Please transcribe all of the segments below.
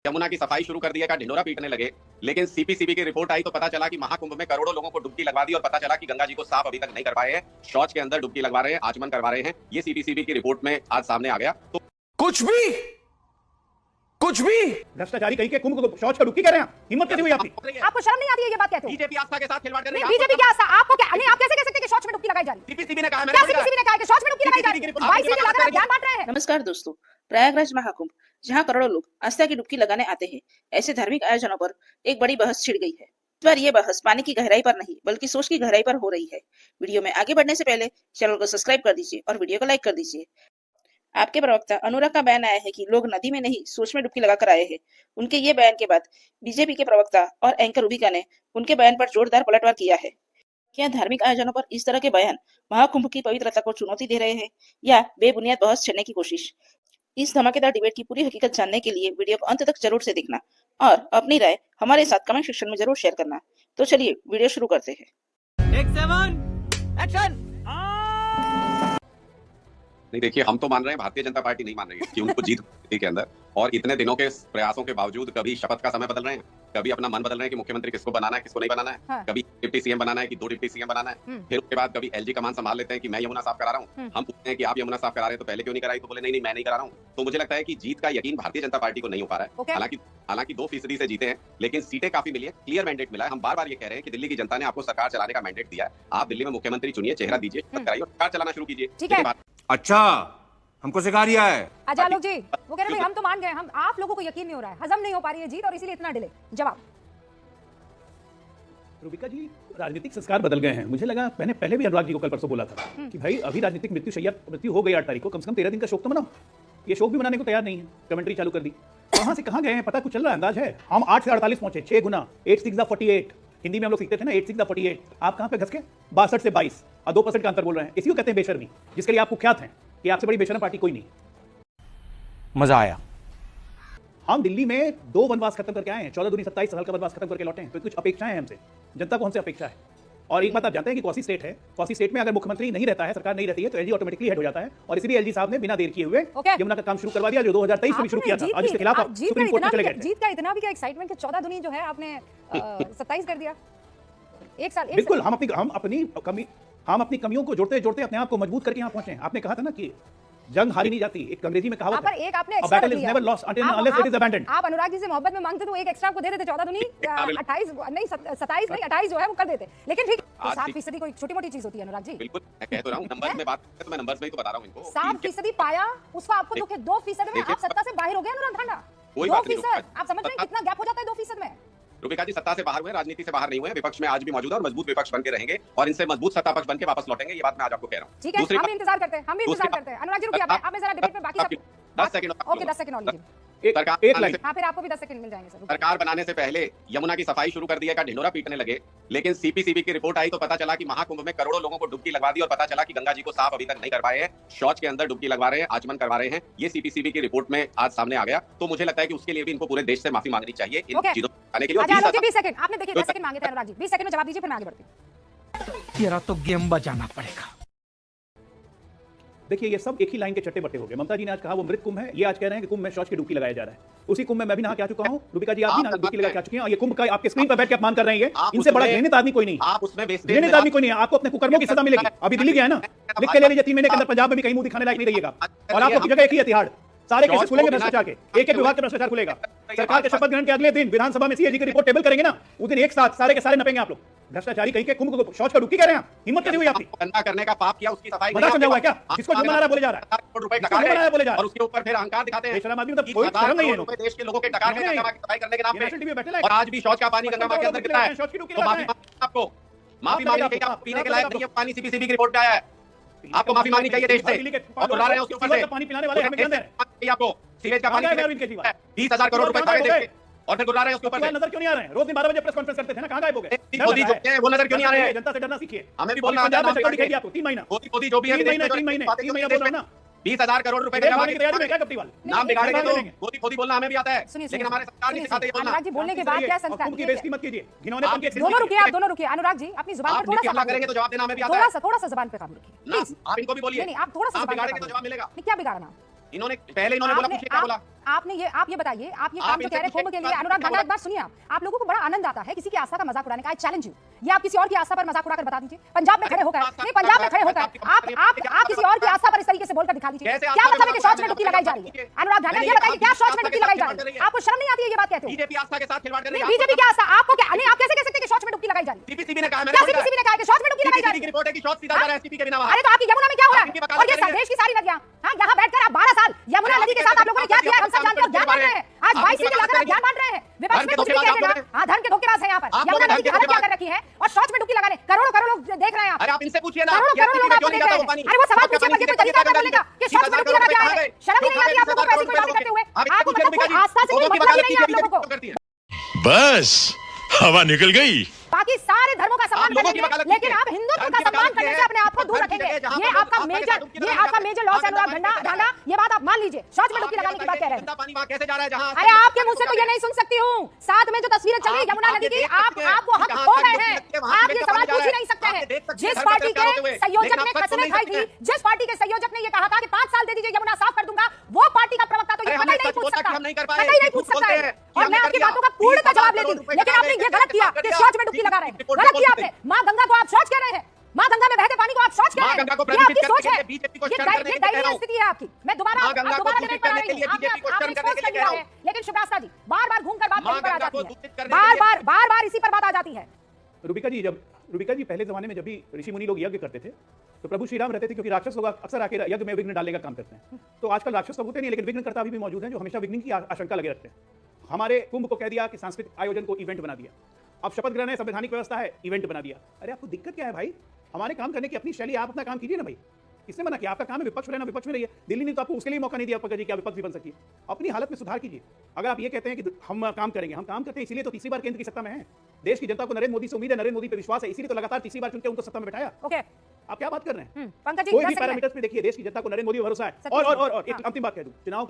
यमुना की सफाई शुरू कर दिया का ढिंडोरा पीटने लगे, लेकिन सीपीसीबी की रिपोर्ट आई तो पता चला कि महाकुंभ में करोड़ों लोगों को डुबकी लगवा दी और पता चला कि गंगा जी को साफ अभी तक नहीं कर पाए हैं, शौच के अंदर डुबकी लगवा रहे हैं, आचमन करवा रहे हैं। ये सीपीसीबी की रिपोर्ट में आज सामने आ गया। तो कुछ भी भ्रष्टाचारी कहीं के कुंभ को शौच का डुबकी कह रहे हैं। हिम्मत कैसे हुई आपकी? आपको शर्म नहीं आती है ये बात कहते हो? बीजेपी आस्था के साथ खिलवाड़ कर रही है। बीजेपी क्या आस्था? आपको क्या नहीं, आप कैसे कह सकते हैं कि शौच में डुबकी लगाई जा रही है? सीपीसीबी ने कहा, क्या सीपीसीबी ने कहा कि शौच में डुबकी लगाई जा रही है? 22 सीटें लाकर आप ज्ञान बांट रहे हैं। नमस्कार दोस्तों, प्रयागराज महाकुंभ जहां करोड़ों लोग आस्था की डुबकी लगाने आते हैं, ऐसे धार्मिक आयोजनों पर एक बड़ी बहस छिड़ गई है। इस बार ये बहस पानी की गहराई पर नहीं बल्कि सोच की गहराई पर हो रही है। वीडियो में आगे बढ़ने से पहले चैनल को सब्सक्राइब कर दीजिए और वीडियो को लाइक कर दीजिए। आपके प्रवक्ता अनुराग का बयान आया है कि लोग नदी में नहीं सोच में डुबकी लगाकर आए हैं। उनके ये बयान के बाद बीजेपी के प्रवक्ता और एंकर रूबिका ने उनके बयान पर जोरदार पलटवार किया है। क्या धार्मिक आयोजनों पर इस तरह के बयान महाकुंभ की पवित्रता को चुनौती दे रहे हैं या बेबुनियाद बहस छेड़ने की कोशिश? इस धमाकेदार डिबेट की पूरी हकीकत जानने के लिए वीडियो को अंत तक जरूर से देखना और अपनी राय हमारे साथ कमेंट सेक्शन में जरूर शेयर करना। तो चलिए वीडियो शुरू करते हैं। एक्शन। नहीं, देखिए, हम तो मान रहे हैं, भारतीय जनता पार्टी नहीं मान रही है कि उनको जीत के अंदर, और इतने दिनों के प्रयासों के बावजूद कभी शपथ का समय बदल रहे हैं, कभी अपना मन बदल रहे हैं कि मुख्यमंत्री किसको बनाना है किसको नहीं बनाना है। हाँ। कभी डिप्टी सीएम बनाना है कि 2 डिप्टी सीएम बनाना है। फिर उसके बाद कभी एलजी कमान संभाल लेते हैं कि मैं यमुना साफ करा रहा हूँ। हम पूछते हैं कि आप यमुना साफ करा रहे हैं तो पहले क्यों नहीं कराई, तो बोले नहीं मैं नहीं करा रहा हूँ। तो मुझे लगता है कि जीत का यकीन भारतीय जनता पार्टी को नहीं हो पा रहा है। हालांकि 2% से जीते हैं, लेकिन सीटें काफी मिली है, क्लियर मैंडेट मिला है। हम बार बार ये कह रहे हैं कि दिल्ली की जनता ने आपको सरकार चलाने का मैंडेट दिया है। आप दिल्ली में मुख्यमंत्री चुनिए, चेहरा दीजिए, शपथ कराइए और सरकार चलाना शुरू कीजिए। अच्छा, हमको सिखा रिया है। अच्छा लोग जी, वो कह रहे हैं हम तो मान गए, हम आप लोगों को यकीन नहीं हो रहा है, हजम नहीं हो पा रही है जीत और इसीलिए इतना डिले। जवाब रूबिका जी, राजनीतिक संस्कार बदल गए हैं। मुझे लगा, मैंने पहले भी अनुराग जी को कल परसों बोला था कि भाई अभी राजनीतिक मृत्यु हो गई 8 तारीख को, कम से कम 13 दिन का शोक तो मनाओ। ये शोक भी मनाने को तैयार नहीं है, कमेंट्री चालू कर दी। कहां से कहां गए हैं पता कुछ चल रहा है? अंदाज है? हम 8 से 48 पहुंचे, 6 गुना, 8 6 48। हिंदी में हम लोग सीखते थे ना, 8 6 48। आप कहां पे घस के 62 से 22 और 2% का अंतर बोल रहे हैं। इसी को कहते हैं बेशर्मी, जिसके लिए आप कुख्यात हैं कि आपसे बड़ी बेशर्म पार्टी कोई नहीं। मजा आया। हम दिल्ली में 2 वनवास खत्म करके आए हैं, 14 दूनी 27 साल का वनवास खत्म करके लौटे हैं। तो कुछ अपेक्षाएं हैं हमसे, जनता को हमसे अपेक्षा है। और एक बात आप जानते हैं कि कौसी स्टेट है, कौसी स्टेट में अगर मुख्यमंत्री नहीं रहता है, सरकार नहीं रहती है, तो एलजी ऑटोमेटिकली हेड हो जाता है। और इसीलिए एलजी साहब ने बिना देर किए हुए यमुना का काम शुरू करवा दिया, जो 2023 में भी शुरू किया था। आज इसके खिलाफ आप सुप्रीम कोर्ट में चले गए। जीत का इतना भी क्या एक्साइटमेंट कि 14 दूनी जो है आपने 27 कर दिया। एक साल बिल्कुल, हम अपनी कमियों को जोड़ते जोड़ते अपने आप को मजबूत करके यहाँ पहुंचे। आपने कहा था ना कि जंग हारी नहीं जाती, एक अंग्रेजी में कहावत है। एक आपने extra battle is never lost unless it is abandoned। आप अनुराग जी से मोहब्बत में मांगते तो एक एक्स्ट्रा आपको दे देते, 14 दूनी 28 नहीं 27 नहीं 28 जो है वो कर देते। लेकिन ठीक 7% कोई छोटी मोटी चीज होती है अनुराग जी। बिल्कुल, मैं कह तो रहा हूं, नंबर्स में बात करते तो मैं नंबर्स में ही तो बता रहा हूं इनको। 7% पाया, उसका आपको दुख है 2% में आप सत्ता से बाहर हो गए अनुराग ठांडा। 2%, आप समझ रहे हैं कितना गैप हो जाता है 2% में? रूबिका जी, सत्ता से बाहर हुए, राजनीति से बाहर नहीं हुए, विपक्ष में आज भी मौजूद है और मजबूत विपक्ष बन के रहेंगे और इनसे मजबूत सत्ता पक्ष बन के वापस लौटेंगे। ये बात मैं आज आपको कह रहा हूं। ठीक है, हम इंतजार करते हैं, अनुराग जी रुकिए, आप जरा डिबेट में बाकी सब 10 सेकंड। ओके, 10 सेकंड और लीजिए। एक लाइन। हाँ, फिर आपको भी 10 सेकंड मिल जाएंगे सर। सरकार बनाने से पहले यमुना की सफाई शुरू कर दिया का ढिंडोरा पीटने लगे, लेकिन सीपीसीबी की रिपोर्ट आई तो पता चला कि महाकुंभ में करोड़ों लोगों को डुबकी लगवा दी और पता चला कि गंगा जी को साफ अभी तक नहीं कर पाए हैं, शौच के अंदर डुबकी लगवा रहे हैं, आचमन करवा रहे हैं। ये सीपीसीबी की रिपोर्ट में आज सामने आ गया। तो मुझे लगता है कि उसके लिए भी इनको पूरे देश से माफी मांगनी चाहिए इन चीजों को आने के लिए। 20 सेकंड आपने देखिए, 10 सेकंड मांगे थे अनुराग जी, 20 सेकंड में जवाब दीजिए, फिर मैं आगे बढ़ती हूं। तेरा तो गेम बजाना पड़ेगा। देखिए, ये सब एक ही लाइन के चट्टे बट्टे हो गए। ममता जी ने आज कहा वो मृत कुंभ है, ये आज कह रहे हैं कि कुंभ में शौच की डुबकी लगाया जा रहा है। उसी कुंभ में मैं भी नहा के आ चुका हूं, रूबिका जी आप भी नहा डुबकी लगा के आ चुके हैं और ये कुंभ का आपके स्क्रीन पर बैठ के अपमान कर रहे हैं। ये इनसे बड़ा घृणित आदमी कोई नहीं, आप उसमें घृणित आदमी कोई नहीं है। आपको अपने कुकर्मों की सजा मिलेगी। अभी दिल्ली गया है ना, लिख के ले लीजिए, 3 महीने के अंदर पंजाब में भी कहीं मुंह दिखाने लायक नहीं रहिएगा। और आपको जगह एक ही है, तिहाड़। सारे केसेस खुलेंगे भ्रष्टाचार के, एक एक विभाग के भ्रष्टाचार खुलेगा। सरकार के शपथ ग्रहण के अगले दिन विधानसभा में सीएजी की रिपोर्ट टेबल करेंगे ना, उस दिन एक साथ सारे के सारे नपेंगे आप लोग। भ्रष्टाचारी कहीं के कुंभ को शौच का डुबकी कह रहे हैं। हिम्मत कैसे हुई आपकी? गंदा करने का पाप किया, उसकी सफाई मजाक समझा हुआ है क्या? जिसको जुर्माना बोले जा रहा है, करोड़ रुपए डकार है बोले जा रहा है और उसके ऊपर फिर अहंकार दिखाते हैं। बेशरम आदमी, मतलब कोई शर्म नहीं है इनको। देश के लोगों के डकार है गंगा की सफाई करने के नाम पे, टीवी बैठे और आज भी शौच का पानी गंगा मां के अंदर गिरता है। तो आपको माफी मांगनी चाहिए। आप पीने के लायक नहीं है पानी, सीपीसीबी की रिपोर्ट में आया है। आपको माफी मांगनी चाहिए देश से। और बुला रहे हैं उसके ऊपर से पानी पिलाने वाले हमें गंदे हैं। आपको सीवेज का पानी 20,000 करोड़ रुपए खाए देश के, और फिर गुर्रा रहे हैं उसके ऊपर से। नजर क्यों नहीं आ रहे हैं? रोज दिन 12 बजे प्रेस कॉन्फ्रेंस करते थे ना, कहां गायब हो गए? मोदी जो है वो नजर क्यों नहीं आ रहे हैं? जनता से डरना सीखिए। हमें भी बोलना है, पंजाब में शक्ल दिखाई दी आपको 3 महीना। मोदी जो भी है 3 महीने बोल रहे हैं ना। 20,000 करोड़ रुपए की तैयारी में क्या कपटी वाले नाम बिगाड़ेंगे तो मोदी बोलना हमें भी आता है, सुनिए, लेकिन हमारे सरकार नहीं सिखाते ये बोलना। अनुराग जी बोलने के बाद क्या संस्कार? कुंभ की बेइज्जती मत कीजिए। घिनौने पन के दोनों रुकिए, आप दोनों रुकिए। अनुराग जी अपनी जुबान पर थोड़ा सा करेंगे तो जवाब देना हमें भी आता है। थोड़ा सा जुबान पे काबू रखिए प्लीज। आप इनको भी बोलिए। नहीं, आप थोड़ा सा बिगाड़ेंगे तो जवाब मिलेगा। क्या बिगाड़ना? इन्होंने पहले इन्होंने बोला, पूछिए क्या बोला। आप ये बताइए, आप ये काम जो कह रहे हैं कुंभ के लिए, अनुराग ढांडा एक बात सुनिए, आप लोगों को बड़ा आनंद आता है किसी की आस्था का मजाक उड़ाने का। आई चैलेंज यू, ये आप किसी और की आस्था पर मजाक उड़ाकर बता दीजिए। पंजाब में खड़े होकर, नहीं पंजाब में खड़े होकर आप किसी और की आस्था पर इस तरीके से बोलकर दिखा दीजिए। क्या मतलब है कि शौच में डुबकी लगाई जा रही है? अनुराग ढांडा ये बताइए, क्या शौच में डुबकी लगाई जा रही है? आपको शर्म नहीं आती है ये बात कहते हो? बीजेपी आस्था के साथ खिलवाड़ कर रही है। बीजेपी की आस्था आपको क्या नहीं, आप कैसे कह सकते हैं कि शौच में डुबकी लगाई जा रही है? सीपीसीबी ने कहा, क्या सीपीसीबी ने कहा कि शौच में डुबकी लगाई जा रही है? रिपोर्ट है कि शौच सीधा जा रहा है एसपी के बिना वहां। अरे तो आपकी यमुना में क्या हो रहा है? और ये देश की सारी नदियां, हां यहां बैठकर आप 12 साल यमुना नदी के साथ आप लोगों ने क्या किया हम सब जानते हैं, ज्ञान बांट रहे हैं। आज 22 सीटें लाकर आप ज्ञान बांट रहे हैं। विपक्ष में कुछ भी कह देना, हां धर्म के धोखेबाज हैं यहां पर। यमुना नदी की हालत क्या कर रखी है और शौच में डुबकी लगाने करोड़ों लोग देख रहे हैं। अरे आप इनसे पूछिए ना, करोड़ों लोग आपको देख रहे हैं। अरे वो सवाल पूछिए, पर ये कोई तरीका है बोलने का कि शौच में डुबकी लगा के आए? शर्म नहीं आती आप लोगों को ऐसी कोई बातें करते हुए? आपको मतलब कोई आस्था से कोई मतलब ही नहीं है आप लोगों को। बस हवा निकल गई। बाकी सारे धर्मों का सम्मान करेंगे, लेकिन आप हिंदुत्व का सम्मान करने से अपने आप को दूर रखेंगे। ये आपका मेजर लॉस है अनुराग ढांडा, ये बात आप मान लीजिए। शौच में डुबकी लगाने की बात कह रहे हैं। पानी वहां कैसे जा रहा है जहां? अरे आपके मुंह से तो ये नहीं सुन सकती हूँ। साथ में जो तस्वीरें चल रही यमुना नदी की, आपको हक खो गए हैं। आप ये सवाल पूछ ही नहीं सकते हैं। जिस पार्टी के संयोजक ने कसमें खाई थी, जिस पार्टी के संयोजक ने ये कहा था कि 5 साल दे दीजिए यमुना साफ कर दूंगा, वो पार्टी का प्रवक्ता तो ये कतई नहीं पूछ सकता, कतई नहीं पूछ सकता है। और मैं आपकी बातों का पूर्णतः जवाब लेती हूँ, लेकिन आपने ये गलत किया कि शौच में डुबकी लगा रहे हैं। गलत किया आपने। माँ गंगा को आप शौच कह रहे हैं, माँ गंगा में बहते पानी को आप शौच कह रहे हैं। ये आपकी सोच है, ये दयनीय स्थिति है आपकी। मैं दोबारा डिबेट पर आ रही हूँ। आपने स्पष्ट कर दिया है, लेकिन शुभ्रास्ता जी बार-बार घूमकर बात कहीं पर आ जाती है, बार-बार इसी पर बात आ जाती है। रूबिका जी पहले जमाने में जब भी ऋषि मुनि लोग यज्ञ करते थे तो प्रभु श्री राम रहते थे, क्योंकि राक्षस लोग अक्सर आके यज्ञ में विघ्न डालने का काम करते हैं। तो आजकल राक्षस तो होते नहीं, लेकिन विघ्नकर्ता अभी भी मौजूद हैं जो हमेशा विघ्न की आशंका लगे रखते हैं। हमारे कुंभ को कह दिया कि सांस्कृतिक आयोजन को इवेंट बना दिया। अब शपथ ग्रहण है, संवैधानिक व्यवस्था है, इवेंट बना दिया। अरे आपको दिक्कत क्या है भाई? हमारे काम करने की अपनी शैली, आप अपना काम कीजिए ना भाई। किसने मना किया? आपका काम है विपक्ष रहना, विपक्ष में रहिए। दिल्ली ने तो आपको उसके लिए मौका नहीं दिया पंकज जी कि आप विपक्ष भी बन सकिए। अपनी हालत में सुधार कीजिए। अगर आप ये कहते हैं कि हम काम करेंगे, हम काम करते हैं इसीलिए तो तीसरी बार केंद्र की सत्ता में है। देश की जनता को नरेंद्र मोदी से उम्मीद है, नरेंद्र मोदी पे विश्वास है, इसीलिए तो लगातार तीसरी बार चुनकर उनको सत्ता में बैठाया। ओके, आप क्या बात कर रहे हैं? पंकज जी कोई भी पैरामीटर्स में देखिए, देश की जनता को नरेंद्र मोदी पर भरोसा है। और एक अंतिम बात कह दूं, चुनाव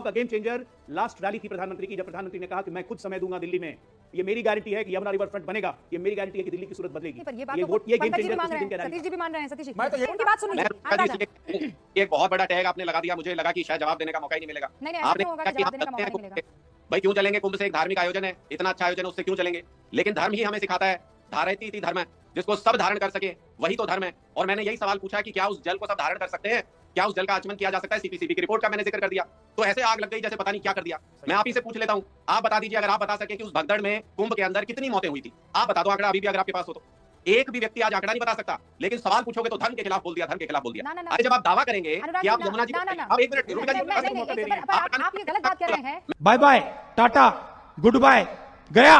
का गेम चेंजर लास्ट रैली थी प्रधानमंत्री की, जब प्रधानमंत्री ने कहा कि मैं खुद समय दूंगा दिल्ली में। ये मेरी गारंटी है कि यमुना रिवर फ्रंट बनेगा, ये मेरी गारंटी है कि दिल्ली की सूरत बदलेगी। ये वोट, ये गेम चेंजर सतीश जी भी मान रहे हैं। सतीश जी उनकी बात सुनिए। एक बहुत बड़ा टैग आपने लगा दिया, मुझे लगा कि शायद जवाब देने का मौका ही नहीं मिलेगा। आपने कहा कि जवाब देने का मौका नहीं मिलेगा। भाई क्यों चलेंगे? कुंभ से एक धार्मिक आयोजन है, इतना अच्छा आयोजन है, उससे क्यों चलेंगे? लेकिन धर्म ही हमें सिखाता है, धारयति इति धर्म है, जिसको सब धारण कर सके वही तो धर्म है। और मैंने यही सवाल पूछा कि क्या उस जल को सब धारण कर सकते हैं? क्या उस जल का आचमन किया जा सकता है? सीपीसीबी की रिपोर्ट का मैंने जिक्र कर दिया, तो ऐसे आग लग गई जैसे पता नहीं क्या कर दिया। मैं आप ही से पूछ लेता हूं, आप बता दीजिए, अगर आप बता सके कि उस भगदड़ में कुंभ के अंदर कितनी मौतें हुई थी, आप बता दो आंकड़ा अभी भी, अगर आपके पास हो तो। एक भी व्यक्ति आज आंकड़ा नहीं बता सकता, लेकिन सवाल पूछोगे तो धर्म के खिलाफ बोल दिया, धर्म के खिलाफ बोल दिया। अरे जब आप दावा करेंगे कि आप यमुना जी, अब एक मिनट रूबिका जी, आप ये गलत बात कर रहे हैं। Bye bye, tata, goodbye, गया।